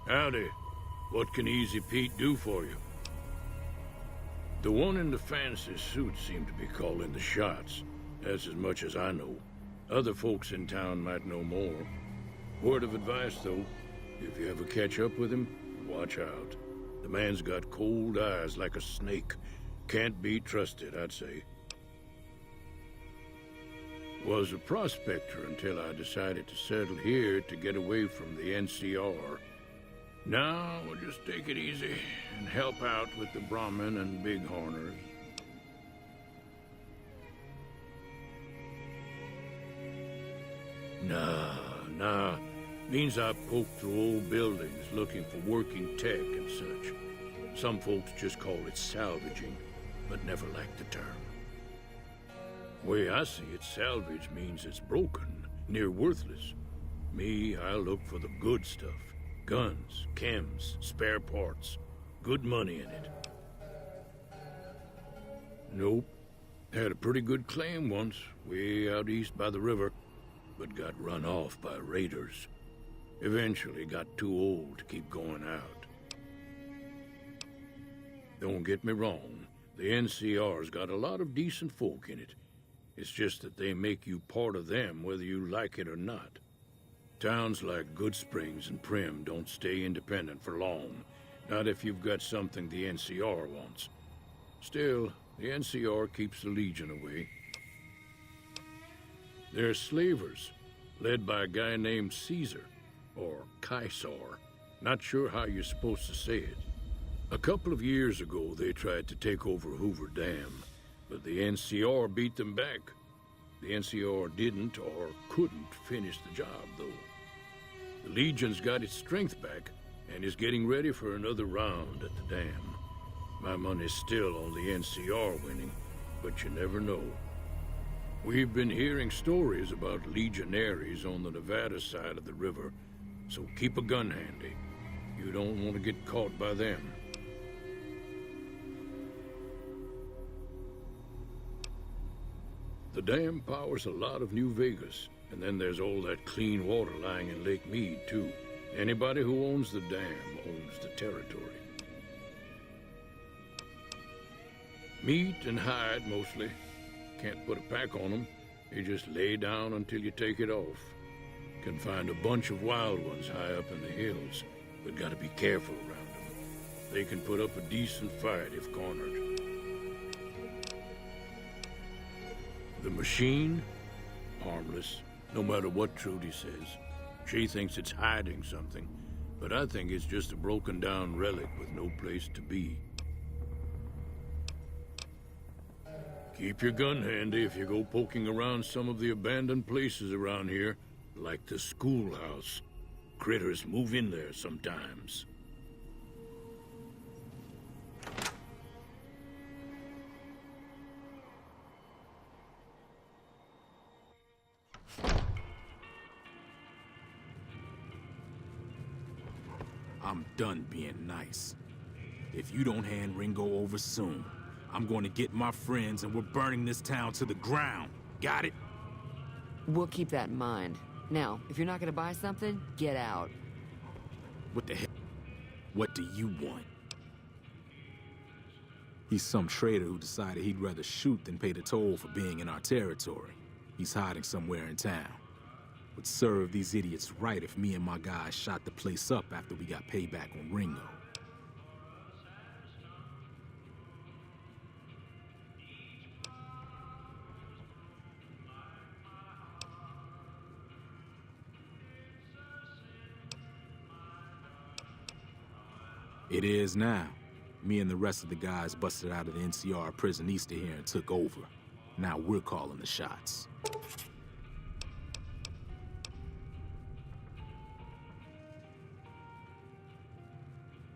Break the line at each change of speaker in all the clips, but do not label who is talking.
Howdy. What can Easy Pete do for you? The one in the fancy suit seemed to be calling the shots. That's as much as I know. Other folks in town might know more. Word of advice, though. If you ever catch up with him, watch out. The man's got cold eyes like a snake. Can't be trusted, I'd say. Was a prospector until I decided to settle here to get away from the NCR. Now, we'll just take it easy and help out with the Brahmin and Bighorners. Nah. Means I poke through old buildings looking for working tech and such. Some folks just call it salvaging, but never liked the term. Way I see it, salvage means it's broken, near worthless. Me, I look for the good stuff. Guns, chems, spare parts. Good money in it. Nope. Had a pretty good claim once, way out east by the river, but got run off by raiders. Eventually got too old to keep going out. Don't get me wrong, the NCR's got a lot of decent folk in it. It's just that they make you part of them whether you like it or not. Towns like Goodsprings and Primm don't stay independent for long. Not if you've got something the NCR wants. Still, the NCR keeps the Legion away. They're slavers, led by a guy named Caesar, or Caesar. Not sure how you're supposed to say it. A couple of years ago, they tried to take over Hoover Dam, but the NCR beat them back. The NCR didn't or couldn't finish the job, though. The Legion's got its strength back and is getting ready for another round at the dam. My money's still on the NCR winning, but you never know. We've been hearing stories about legionaries on the Nevada side of the river, so keep a gun handy. You don't want to get caught by them. The dam powers a lot of New Vegas, and then there's all that clean water lying in Lake Mead, too. Anybody who owns the dam owns the territory. Meat and hide, mostly. Can't put a pack on them. You just lay down until you take it off. Can find a bunch of wild ones high up in the hills, but gotta be careful around them. They can put up a decent fight if cornered. The machine? Harmless, no matter what Trudy says. She thinks it's hiding something, but I think it's just a broken down relic with no place to be. Keep your gun handy if you go poking around some of the abandoned places around here, like the schoolhouse. Critters move in there sometimes.
I'm done being nice. If you don't hand Ringo over soon, I'm going to get my friends and we're burning this town to the ground. Got it?
We'll keep that in mind. Now, if you're not gonna buy something, get out.
What the hell? What do you want? He's some traitor who decided he'd rather shoot than pay the toll for being in our territory. He's hiding somewhere in town. Would serve these idiots right if me and my guys shot the place up after we got payback on Ringo. It is now. Me and the rest of the guys busted out of the NCR prison east of here and took over. Now we're calling the shots.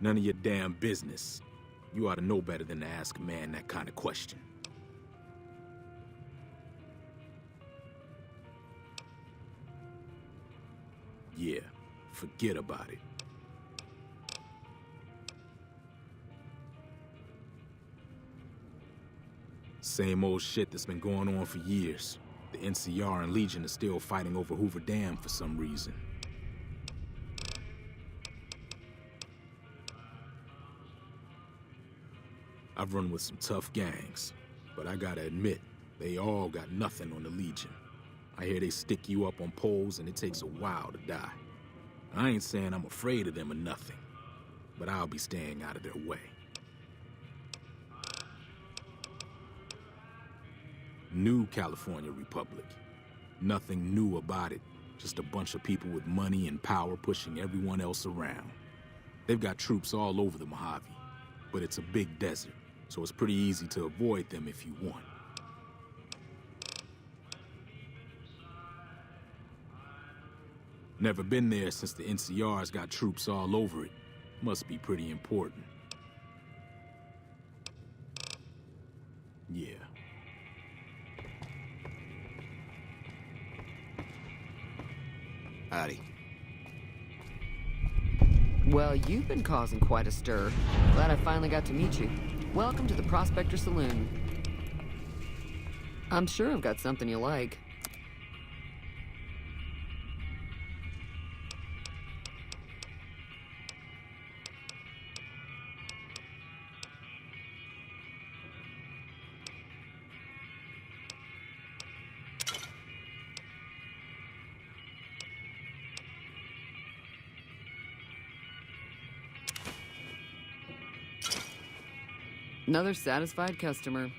None of your damn business. You ought to know better than to ask a man that kind of question. Yeah, forget about it. Same old shit that's been going on for years. The NCR and Legion are still fighting over Hoover Dam for some reason. I've run with some tough gangs, but I gotta admit, they all got nothing on the Legion. I hear they stick you up on poles and it takes a while to die. I ain't saying I'm afraid of them or nothing, but I'll be staying out of their way. New California Republic. Nothing new about it. Just a bunch of people with money and power pushing everyone else around. They've got troops all over the Mojave, but it's a big desert, so it's pretty easy to avoid them if you want. Never been there since the NCR's got troops all over it. Must be pretty important. Yeah.
Howdy.
Well, you've been causing quite a stir. Glad I finally got to meet you. Welcome to the Prospector Saloon. I'm sure I've got something you like. Another satisfied customer.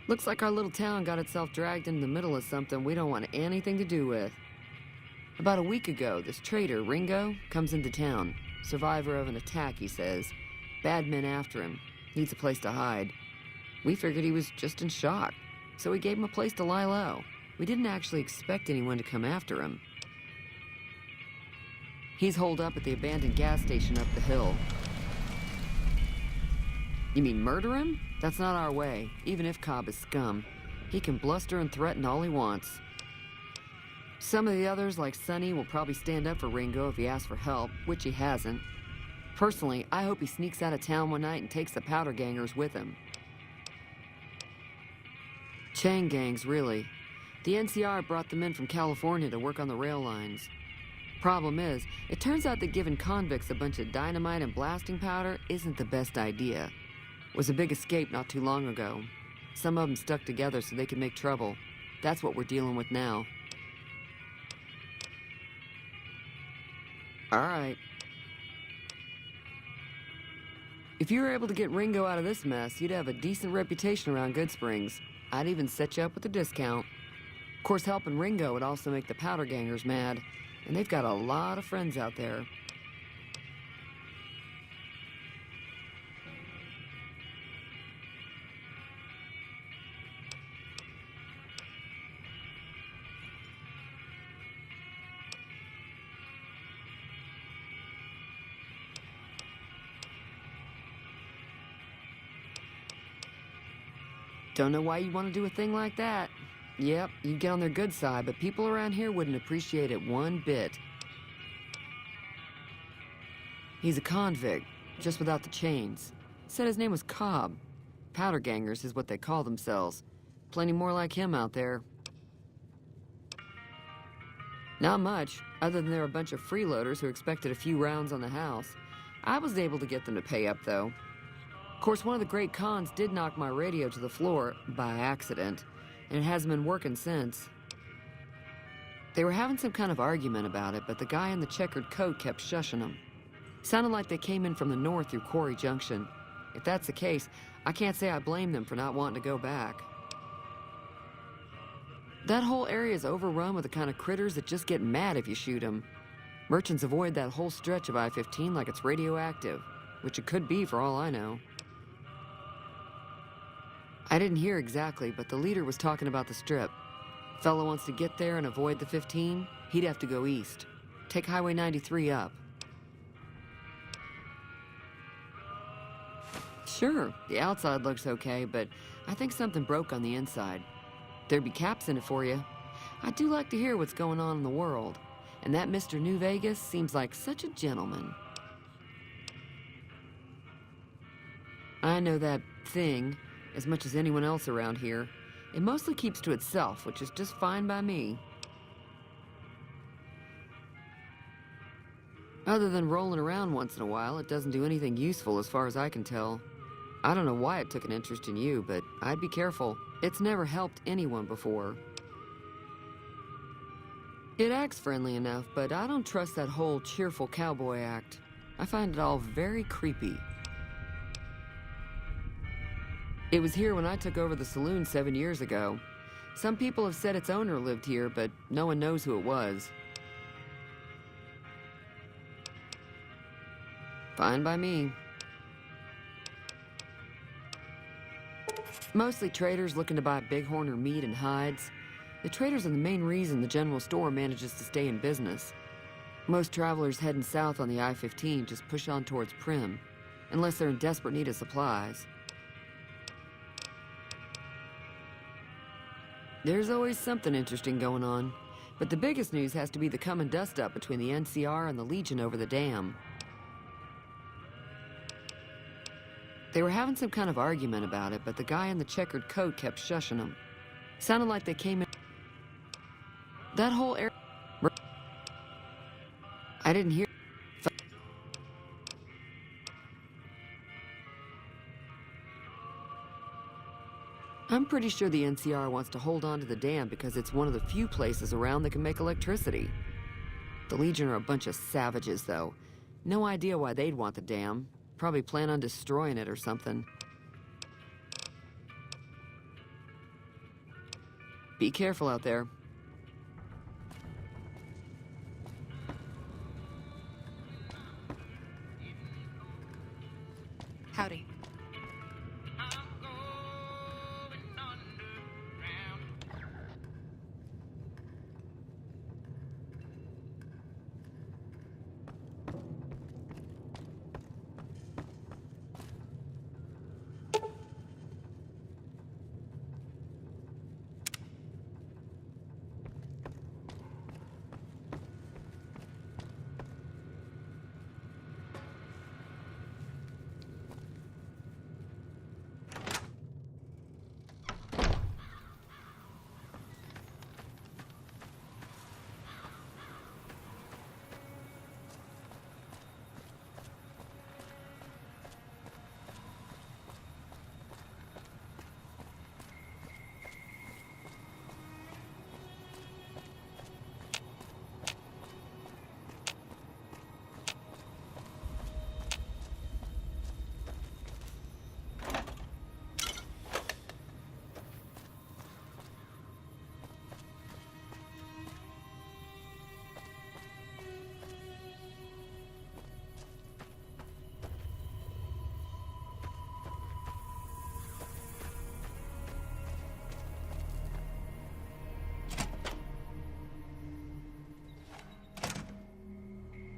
Looks like our little town got itself dragged into the middle of something we don't want anything to do with. About a week ago, this traitor, Ringo, comes into town. Survivor of an attack, he says. Bad men after him. Needs a place to hide. We figured he was just in shock, so we gave him a place to lie low. We didn't actually expect anyone to come after him. He's holed up at the abandoned gas station up the hill. You mean murder him? That's not our way, even if Cobb is scum. He can bluster and threaten all he wants. Some of the others, like Sonny, will probably stand up for Ringo if he asks for help, which he hasn't. Personally, I hope he sneaks out of town one night and takes the powder gangers with him. Chain gangs, really. The NCR brought them in from California to work on the rail lines. Problem is, it turns out that giving convicts a bunch of dynamite and blasting powder isn't the best idea. Was a big escape not too long ago. Some of them stuck together so they could make trouble. That's what we're dealing with now. All right. If you were able to get Ringo out of this mess, you'd have a decent reputation around Goodsprings. I'd even set you up with a discount. Of course, helping Ringo would also make the powder gangers mad, and they've got a lot of friends out there. Don't know why you want to do a thing like that. Yep, you'd get on their good side, but people around here wouldn't appreciate it one bit. He's a convict, just without the chains. Said his name was Cobb. Powder gangers is what they call themselves. Plenty more like him out there. Not much, other than they're a bunch of freeloaders who expected a few rounds on the house. I was able to get them to pay up, though. Of course, one of the great cons did knock my radio to the floor, by accident, and it hasn't been working since. They were having some kind of argument about it, but the guy in the checkered coat kept shushing them. Sounded like they came in from the north through Quarry Junction. If that's the case, I can't say I blame them for not wanting to go back. That whole area is overrun with the kind of critters that just get mad if you shoot them. Merchants avoid that whole stretch of I-15 like it's radioactive, which it could be for all I know. I didn't hear exactly, but the leader was talking about the strip. Fellow wants to get there and avoid the 15, he'd have to go east. Take Highway 93 up. Sure, the outside looks okay, but I think something broke on the inside. There'd be caps in it for you. I do like to hear what's going on in the world, and that Mr. New Vegas seems like such a gentleman. I know that thing as much as anyone else around here. It mostly keeps to itself, which is just fine by me. Other than rolling around once in a while, it doesn't do anything useful as far as I can tell. I don't know why it took an interest in you, but I'd be careful. It's never helped anyone before. It acts friendly enough, but I don't trust that whole cheerful cowboy act. I find it all very creepy. It was here when I took over the saloon 7 years ago. Some people have said its owner lived here, but no one knows who it was. Fine by me. Mostly traders looking to buy bighorn or meat and hides. The traders are the main reason the general store manages to stay in business. Most travelers heading south on the I-15 just push on towards Primm, unless they're in desperate need of supplies. There's always something interesting going on, but the biggest news has to be the coming dust-up between the NCR and the Legion over the dam. They were having some kind of argument about it, but the guy in the checkered coat kept shushing them. Sounded like they came in... That whole area... I didn't hear... I'm pretty sure the NCR wants to hold on to the dam because it's one of the few places around that can make electricity. The Legion are a bunch of savages, though. No idea why they'd want the dam. Probably plan on destroying it or something. Be careful out there.
Howdy.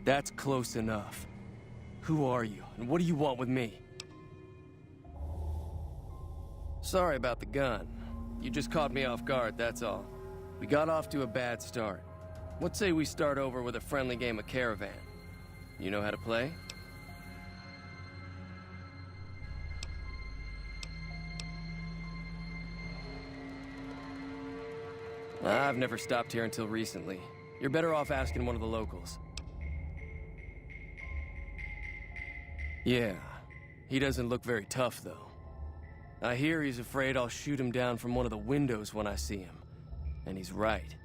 That's close enough. Who are you, and what do you want with me? Sorry about the gun. You just caught me off guard, that's all. We got off to a bad start. What say we start over with a friendly game of Caravan? You know how to play? I've never stopped here until recently. You're better off asking one of the locals. Yeah, he doesn't look very tough, though. I hear he's afraid I'll shoot him down from one of the windows when I see him. And he's right.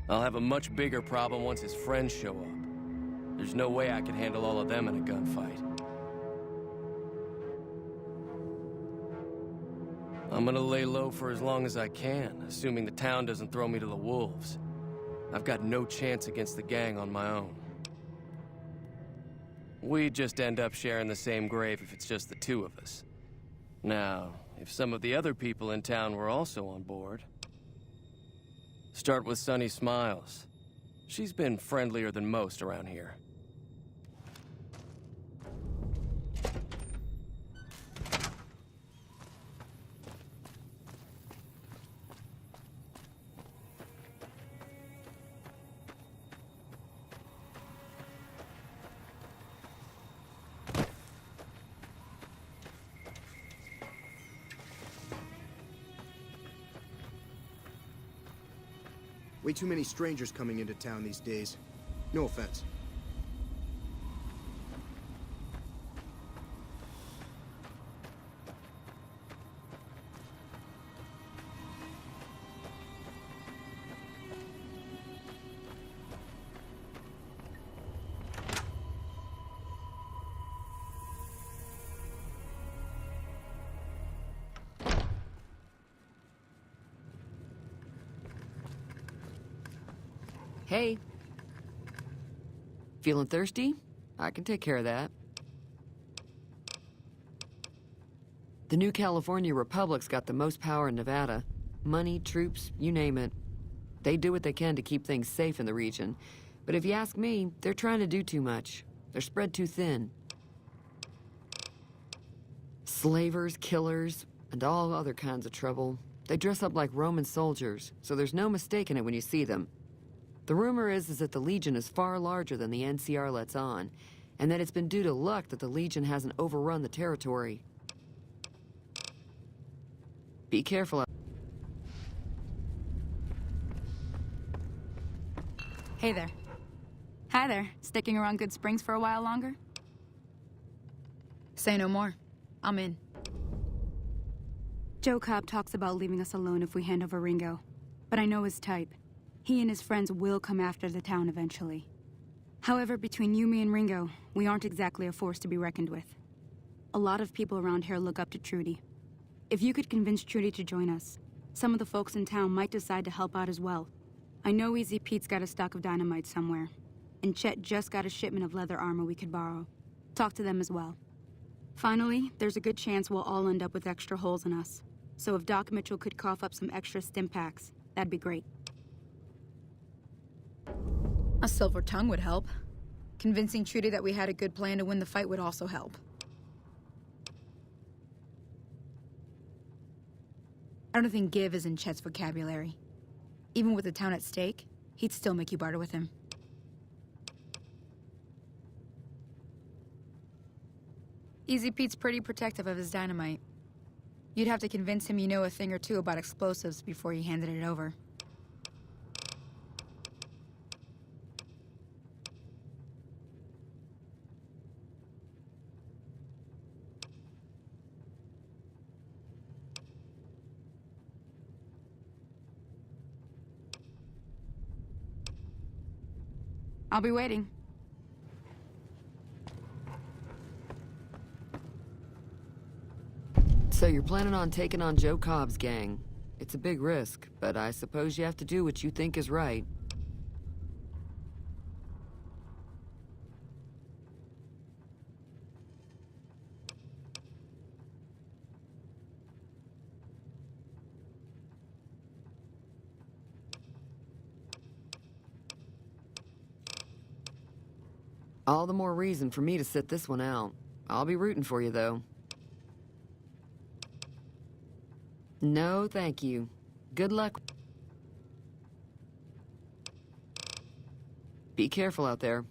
I'll have a much bigger problem once his friends show up. There's no way I can handle all of them in a gunfight. I'm gonna lay low for as long as I can, assuming the town doesn't throw me to the wolves. I've got no chance against the gang on my own. We'd just end up sharing the same grave if it's just the two of us. Now, if some of the other people in town were also on board... Start with Sunny Smiles. She's been friendlier than most around here.
Way too many strangers coming into town these days. No offense.
Hey. Feeling thirsty? I can take care of that. The new California Republic's got the most power in Nevada. Money, troops, you name it. They do what they can to keep things safe in the region. But if you ask me, they're trying to do too much. They're spread too thin. Slavers, killers, and all other kinds of trouble. They dress up like Roman soldiers, so there's no mistaking it when you see them. The rumor is that the Legion is far larger than the NCR lets on, and that it's been due to luck that the Legion hasn't overrun the territory. Be careful.
Hey there. Hi there. Sticking around Good Springs for a while longer? Say no more. I'm in.
Joe Cobb talks about leaving us alone if we hand over Ringo, but I know his type. He and his friends will come after the town eventually. However, between you, me, and Ringo, we aren't exactly a force to be reckoned with. A lot of people around here look up to Trudy. If you could convince Trudy to join us, some of the folks in town might decide to help out as well. I know Easy Pete's got a stock of dynamite somewhere, and Chet just got a shipment of leather armor we could borrow. Talk to them as well. Finally, there's a good chance we'll all end up with extra holes in us. So if Doc Mitchell could cough up some extra stim packs, that'd be great.
A silver tongue would help. Convincing Trudy that we had a good plan to win the fight would also help. I don't think give is in Chet's vocabulary. Even with the town at stake, he'd still make you barter with him. Easy Pete's pretty protective of his dynamite. You'd have to convince him you know a thing or two about explosives before you handed it over. I'll be waiting.
So you're planning on taking on Joe Cobb's gang. It's a big risk, but I suppose you have to do what you think is right. All the more reason for me to sit this one out. I'll be rooting for you, though. No, thank you. Good luck. Be careful out there.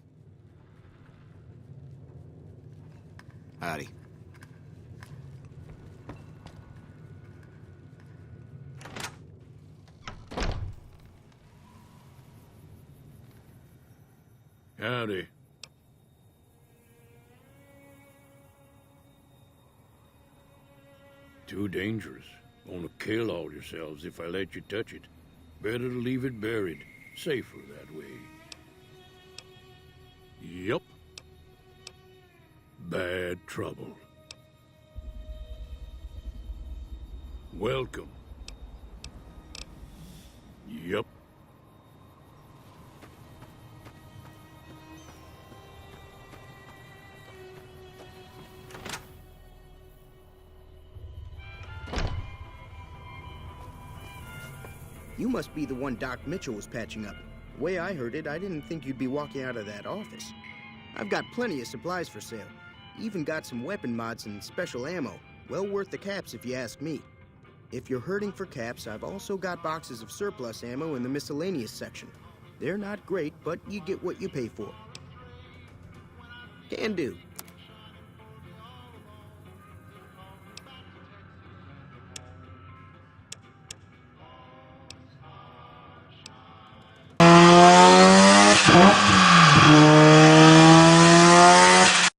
Howdy.
Howdy. Too dangerous. Gonna kill all yourselves if I let you touch it. Better to leave it buried. Safer that way.
Yup.
Bad trouble. Welcome. Yup.
You must be the one Doc Mitchell was patching up. The way I heard it, I didn't think you'd be walking out of that office. I've got plenty of supplies for sale. Even got some weapon mods and special ammo. Well worth the caps if you ask me. If you're hurting for caps, I've also got boxes of surplus ammo in the miscellaneous section. They're not great, but you get what you pay for. Can do.